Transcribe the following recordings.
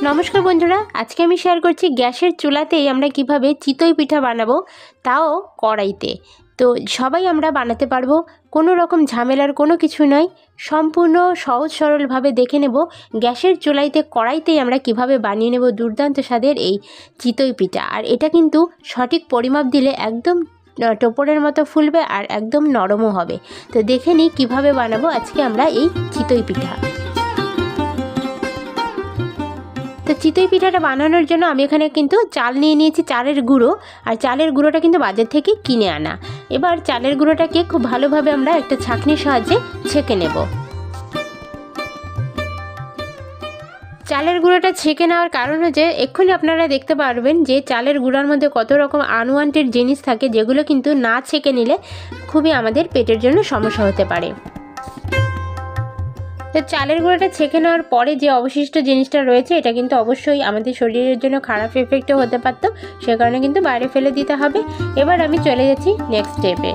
নমস্কার বন্ধুরা, আজকে আমি শেয়ার করছি গ্যাসের চুলাতেই আমরা কিভাবে চিতই পিঠা বানাবো, তাও কড়াইতে। তো সবাই আমরা বানাতে পারবো, কোনো রকম ঝামেলার কোনো কিছু নয়। সম্পূর্ণ সহজ সরলভাবে দেখে নেব গ্যাসের চুলাইতে কড়াইতেই আমরা কিভাবে বানিয়ে নেব দুর্দান্ত স্বাদের এই চিতই পিঠা। আর এটা কিন্তু সঠিক পরিমাপ দিলে একদম টোপরের মতো ফুলবে আর একদম নরমও হবে। তো দেখে নিই কীভাবে বানাবো আজকে আমরা এই চিতই পিঠা। তো চিতই পিঠাটা বানানোর জন্য আমি এখানে কিন্তু চাল নিয়ে নিয়েছি, চালের গুঁড়ো। আর চালের গুঁড়োটা কিন্তু বাজার থেকে কিনে আনা। এবার চালের গুঁড়োটাকে খুব ভালোভাবে আমরা একটা ছাঁকনির সাহায্যে ছেঁকে নেব। চালের গুঁড়োটা ছেঁকে নেওয়ার কারণ হচ্ছে এক্ষুনি আপনারা দেখতে পারবেন যে চালের গুঁড়োর মধ্যে কত রকম আনওয়ান্টেড জিনিস থাকে, যেগুলো কিন্তু না ছেঁকে নিলে খুবই আমাদের পেটের জন্য সমস্যা হতে পারে। তো চালের গুঁড়োটা ছেঁকে নেওয়ার পরে যে অবশিষ্ট জিনিসটা রয়েছে, এটা কিন্তু অবশ্যই আমাদের শরীরের জন্য খারাপ এফেক্টও হতে পারত, সে কারণে কিন্তু বাইরে ফেলে দিতে হবে। এবার আমি চলে যাচ্ছি নেক্সট স্টেপে।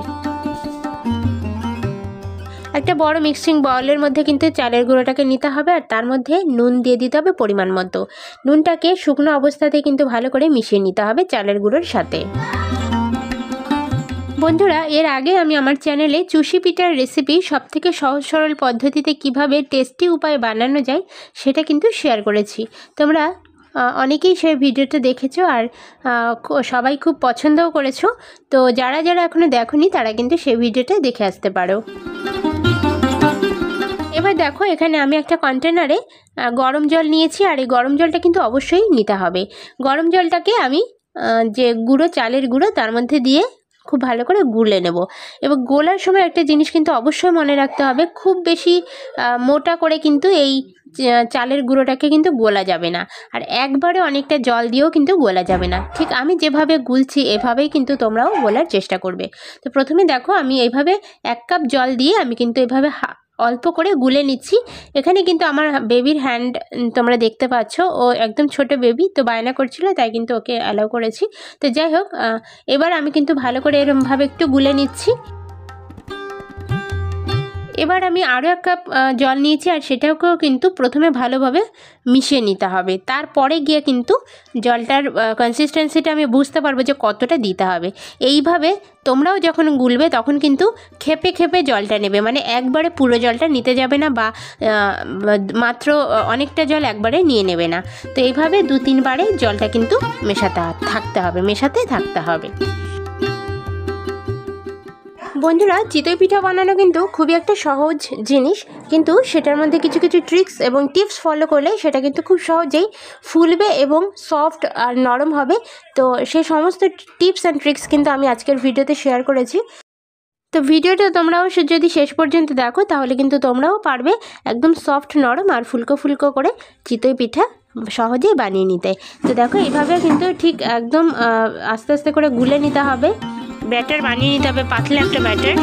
একটা বড় মিক্সিং বাউলের মধ্যে কিন্তু চালের গুঁড়োটাকে নিতে হবে, আর তার মধ্যে নুন দিয়ে দিতে হবে পরিমাণ মতো। নুনটাকে শুকনো অবস্থাতে কিন্তু ভালো করে মিশিয়ে নিতে হবে চালের গুঁড়োর সাথে। বন্ধুরা, এর আগে আমি আমার চ্যানেলে চুষি পিঠার রেসিপি সবথেকে সহজ সরল পদ্ধতিতে কিভাবে টেস্টি উপায়ে বানানো যায় সেটা কিন্তু শেয়ার করেছি। তোমরা অনেকেই সেই ভিডিওটা দেখেছো আর সবাই খুব পছন্দও করেছো। তো যারা যারা এখনও দেখোনি তারা কিন্তু সেই ভিডিওটা দেখে আসতে পারো। এবার দেখো, এখানে আমি একটা কন্টেনারে গরম জল নিয়েছি, আর এই গরম জলটা কিন্তু অবশ্যই নিতে হবে। গরম জলটাকে আমি যে গুঁড়ো চালের গুঁড়ো তার মধ্যে দিয়ে খুব ভালো করে গুলে নেব। এবং গোলার সময় একটা জিনিস কিন্তু অবশ্যই মনে রাখতে হবে, খুব বেশি মোটা করে কিন্তু এই চালের গুঁড়োটাকে কিন্তু গোলা যাবে না, আর একবারে অনেকটা জল দিয়েও কিন্তু গোলা যাবে না। ঠিক আমি যেভাবে গুলছি এভাবেই কিন্তু তোমরাও গোলার চেষ্টা করবে। তো প্রথমে দেখো, আমি এইভাবে 1 কাপ জল দিয়ে আমি কিন্তু এভাবে অল্প করে গুলে নিচ্ছি। এখানে কিন্তু আমার বেবির হ্যান্ড তোমরা দেখতে পাচ্ছ, ও একদম ছোট বেবি, তো বায়না করছিল তাই কিন্তু ওকে অ্যালাউ করেছি। তো যাই হোক, এবার আমি কিন্তু ভালো করে এরকমভাবে একটু গুলে নিচ্ছি। এবার আমি আরও 1 কাপ জল নিয়েছি, আর সেটাকেও কিন্তু প্রথমে ভালোভাবে মিশিয়ে নিতে হবে। তারপরে গিয়ে কিন্তু জলটার কনসিস্টেন্সিটা আমি বুঝতে পারবো যে কতটা দিতে হবে। এইভাবে তোমরাও যখন গুলবে তখন কিন্তু খেপে খেপে জলটা নেবে, মানে একবারে পুরো জলটা নিতে যাবে না, বা মাত্র অনেকটা জল একবারে নিয়ে নেবে না। তো এইভাবে 2-3 বারে জলটা কিন্তু মেশাতে থাকতে হবে। বন্ধুরা, চিতই পিঠা বানানো কিন্তু খুবই একটা সহজ জিনিস, কিন্তু সেটার মধ্যে কিছু কিছু ট্রিক্স এবং টিপস ফলো করলে সেটা কিন্তু খুব সহজেই ফুলবে এবং সফট আর নরম হবে। তো সেই সমস্ত টিপস অ্যান্ড ট্রিক্স কিন্তু আমি আজকের ভিডিওতে শেয়ার করেছি। তো ভিডিওটা তোমরাও যদি শেষ পর্যন্ত দেখো তাহলে কিন্তু তোমরাও পারবে একদম সফট নরম আর ফুলকো ফুলকো করে চিতই পিঠা সহজেই বানিয়ে নিতে। তো দেখো, এইভাবে কিন্তু ঠিক একদম আস্তে আস্তে করে গুলে নিতে হবে, ব্যাটার বানিয়ে নিতে হবে, পাতলা একটা ব্যাটার।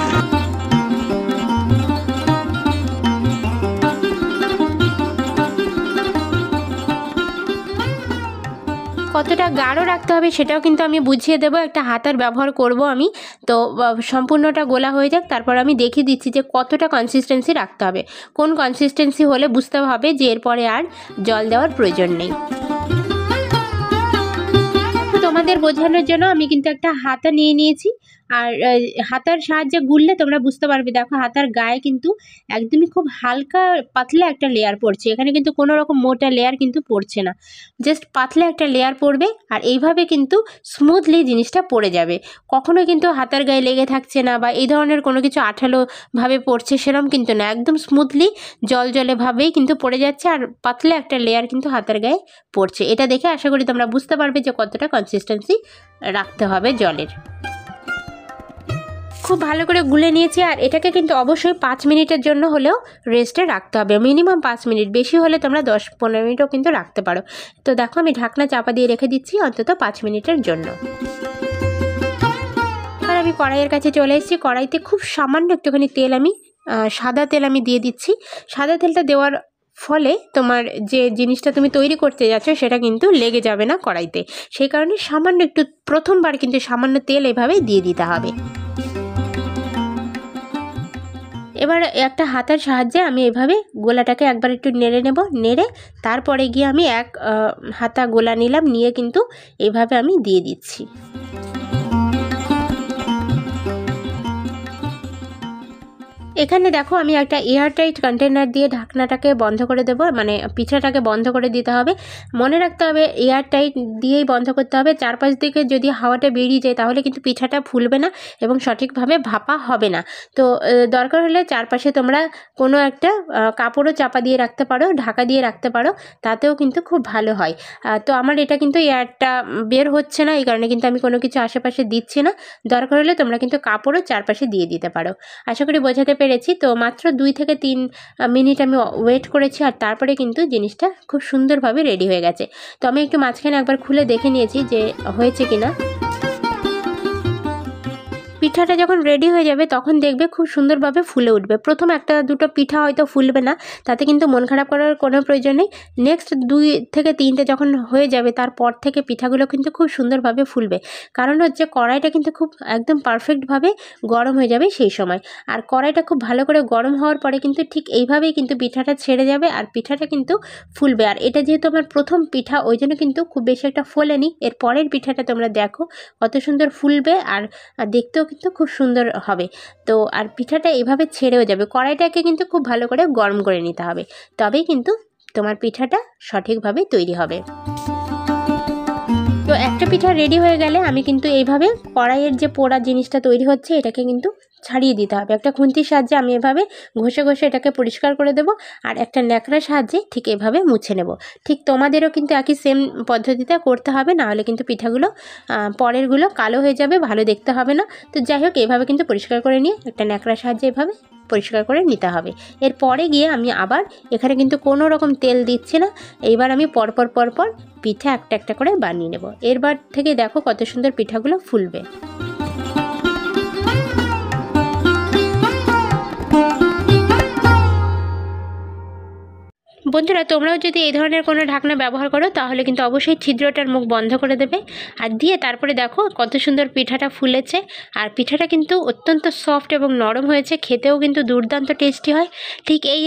কতটা গাঢ় রাখতে হবে সেটাও কিন্তু আমি বুঝিয়ে দেবো, একটা হাতার ব্যবহার করব আমি। তো সম্পূর্ণটা গোলা হয়ে যাক, তারপর আমি দেখিয়ে দিচ্ছি যে কতটা কনসিস্টেন্সি রাখতে হবে। কোন কনসিস্টেন্সি হলে বুঝতে হবে যে এরপরে আর জল দেওয়ার প্রয়োজন নেই। তোমাদের বোঝানোর জন্য আমি কিন্তু একটা হাতা নিয়ে নিয়েছি, আর হাতার সাহায্যে গুললে তোমরা বুঝতে পারবে। দেখো, হাতার গায়ে কিন্তু একদমই খুব হালকা পাতলা একটা লেয়ার পড়ছে, এখানে কিন্তু কোনো রকম মোটা লেয়ার কিন্তু পড়ছে না, জাস্ট পাতলা একটা লেয়ার পড়বে। আর এইভাবে কিন্তু স্মুথলি জিনিসটা পড়ে যাবে, কখনো কিন্তু হাতার গায়ে লেগে থাকছে না বা এই ধরনের কোনো কিছু আঠালোভাবে পড়ছে সেরকম কিন্তু না, একদম স্মুথলি জলভাবেই কিন্তু পড়ে যাচ্ছে, আর পাতলা একটা লেয়ার কিন্তু হাতার গায়ে পড়ছে। এটা দেখে আশা করি তোমরা বুঝতে পারবে যে কতটা কনসিস্টেন্সি রাখতে হবে জলের। খুব ভালো করে গুলে নিয়েছি, আর এটাকে কিন্তু অবশ্যই 5 মিনিটের জন্য হলেও রেস্টে রাখতে হবে, মিনিমাম 5 মিনিট, বেশি হলে তোমরা 10-15 মিনিটও কিন্তু রাখতে পারো। তো দেখো, আমি ঢাকনা চাপা দিয়ে রেখে দিচ্ছি অন্তত 5 মিনিটের জন্য। আর আমি কড়াইয়ের কাছে চলে এসেছি। কড়াইতে খুব সামান্য একটুখানি তেল, আমি সাদা তেল আমি দিয়ে দিচ্ছি। সাদা তেলটা দেওয়ার ফলে তোমার যে জিনিসটা তুমি তৈরি করতে যাচ্ছ সেটা কিন্তু লেগে যাবে না কড়াইতে, সেই কারণে সামান্য একটু প্রথমবার কিন্তু সামান্য তেল এভাবে দিয়ে দিতে হবে। এবার একটা হাতার সাহায্যে আমি এভাবে গোলাটাকে একবার একটু নেড়ে নেব, নেড়ে তারপরে গিয়ে আমি এক হাতা গোলা নিলাম, নিয়ে কিন্তু এইভাবে আমি দিয়ে দিচ্ছি। এখানে দেখো আমি একটা এয়ারটাইট কন্টেনার দিয়ে ঢাকনাটাকে বন্ধ করে দেবো, মানে পিঠাটাকে বন্ধ করে দিতে হবে। মনে রাখতে হবে এয়ারটাইট দিয়েই বন্ধ করতে হবে। চারপাশ দিকে যদি হাওয়াটা বেরিয়ে যায় তাহলে কিন্তু পিঠাটা ফুলবে না এবং সঠিকভাবে ভাপা হবে না। তো দরকার হলে চারপাশে তোমরা কোনো একটা কাপড়ও চাপা দিয়ে রাখতে পারো, ঢাকা দিয়ে রাখতে পারো, তাতেও কিন্তু খুব ভালো হয়। তো আমার এটা কিন্তু এয়ারটা বের হচ্ছে না, এই কারণে কিন্তু আমি কোনো কিছু আশেপাশে দিচ্ছি না। দরকার হলে তোমরা কিন্তু কাপড়ও চারপাশে দিয়ে দিতে পারো। আশা করি বোঝাতে পেরেছি। তো মাত্র 2 থেকে 3 মিনিট আমি ওয়েট করেছি, আর তারপরে কিন্তু জিনিসটা খুব সুন্দরভাবে রেডি হয়ে গেছে। তো আমি একটু মাঝখানে একবার খুলে দেখে নিয়েছি যে হয়েছে কিনা। পিঠাটা যখন রেডি হয়ে যাবে তখন দেখবে খুব সুন্দরভাবে ফুলে উঠবে। প্রথম একটা দুটো পিঠা হয়তো ফুলবে না, তাতে কিন্তু মন খারাপ করার কোনো প্রয়োজন নেই। নেক্সট 2 থেকে 3টে যখন হয়ে যাবে তারপর থেকে পিঠাগুলো কিন্তু খুব সুন্দরভাবে ফুলবে। কারণ হচ্ছে কড়াইটা কিন্তু খুব একদম পারফেক্টভাবে গরম হয়ে যাবে সেই সময়। আর কড়াইটা খুব ভালো করে গরম হওয়ার পরে কিন্তু ঠিক এইভাবেই কিন্তু পিঠাটা ছেড়ে যাবে আর পিঠাটা কিন্তু ফুলবে। আর এটা যেহেতু আমার প্রথম পিঠা, ওই জন্য কিন্তু খুব বেশি একটা ফোলেনি। এর পরের পিঠাটা তোমরা দেখো কত সুন্দর ফুলবে আর দেখতেও কিন্তু খুব সুন্দর হবে। তো আর পিঠাটা এভাবে ছেড়েও যাবে। কড়াইটাকে কিন্তু খুব ভালো করে গরম করে নিতে হবে, তবেই কিন্তু তোমার পিঠাটা সঠিকভাবে তৈরি হবে। তো একটা পিঠা রেডি হয়ে গেলে আমি কিন্তু এইভাবে কড়াইয়ের যে পোড়া জিনিসটা তৈরি হচ্ছে এটাকে কিন্তু ছাড়িয়ে দিতে হবে। একটা খুন্তির সাহায্যে আমি এভাবে ঘষে ঘষে এটাকে পরিষ্কার করে দেব, আর একটা ন্যাকড়ার সাহায্যে ঠিক এভাবে মুছে নেব। ঠিক তোমাদেরও কিন্তু একই সেম পদ্ধতিতে করতে হবে, না হলে কিন্তু পিঠাগুলো পরেরগুলো কালো হয়ে যাবে, ভালো দেখতে হবে না। তো যাই হোক, এভাবে কিন্তু পরিষ্কার করে নিয়ে একটা ন্যাকড়ার সাহায্যে এভাবে পরিষ্কার করে নিতে হবে। এরপরে গিয়ে আমি আবার এখানে কিন্তু কোনো রকম তেল দিচ্ছি না। এইবার আমি পরপর পিঠা একটা একটা করে বানিয়ে নেব। এরবার থেকে দেখো কত সুন্দর পিঠাগুলো ফুলবে। বন্ধুরা, তোমরাও যদি এই ধরনের কোনো ঢাকনা ব্যবহার করো তাহলে কিন্তু অবশ্যই ছিদ্রটার মুখ বন্ধ করে দেবে, আর দিয়ে তারপরে দেখো কত সুন্দর পিঠাটা ফুলেছে। আর পিঠাটা কিন্তু অত্যন্ত সফট এবং নরম হয়েছে, খেতেও কিন্তু দুর্দান্ত টেস্টি হয়। ঠিক এই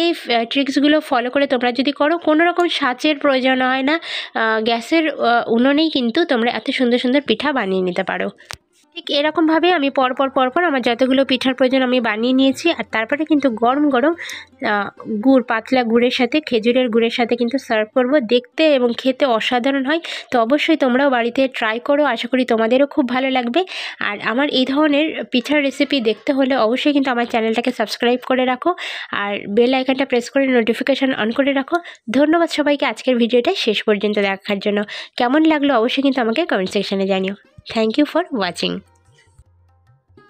ট্রিক্সগুলো ফলো করে তোমরা যদি করো, কোনো রকম সাঁচের প্রয়োজন হয় না, গ্যাসের উনুনেই কিন্তু তোমরা এত সুন্দর সুন্দর পিঠা বানিয়ে নিতে পারো। ঠিক এরকমভাবে আমি পরপর আমার যতগুলো পিঠার প্রয়োজন আমি বানিয়ে নিয়েছি। আর তারপরে কিন্তু গরম গরম গুড়, পাতলা গুড়ের সাথে, খেজুরের গুড়ের সাথে কিন্তু সার্ভ করব। দেখতে এবং খেতে অসাধারণ হয়। তো অবশ্যই তোমরাও বাড়িতে ট্রাই করো, আশা করি তোমাদেরও খুব ভালো লাগবে। আর আমার এই ধরনের পিঠার রেসিপি দেখতে হলে অবশ্যই কিন্তু আমার চ্যানেলটাকে সাবস্ক্রাইব করে রাখো, আর বেল আইকনটা প্রেস করে নোটিফিকেশান অন করে রাখো। ধন্যবাদ সবাইকে আজকের ভিডিওটা শেষ পর্যন্ত দেখার জন্য। কেমন লাগলো অবশ্যই কিন্তু আমাকে কমেন্ট সেকশানে জানিও। Thank you for watching.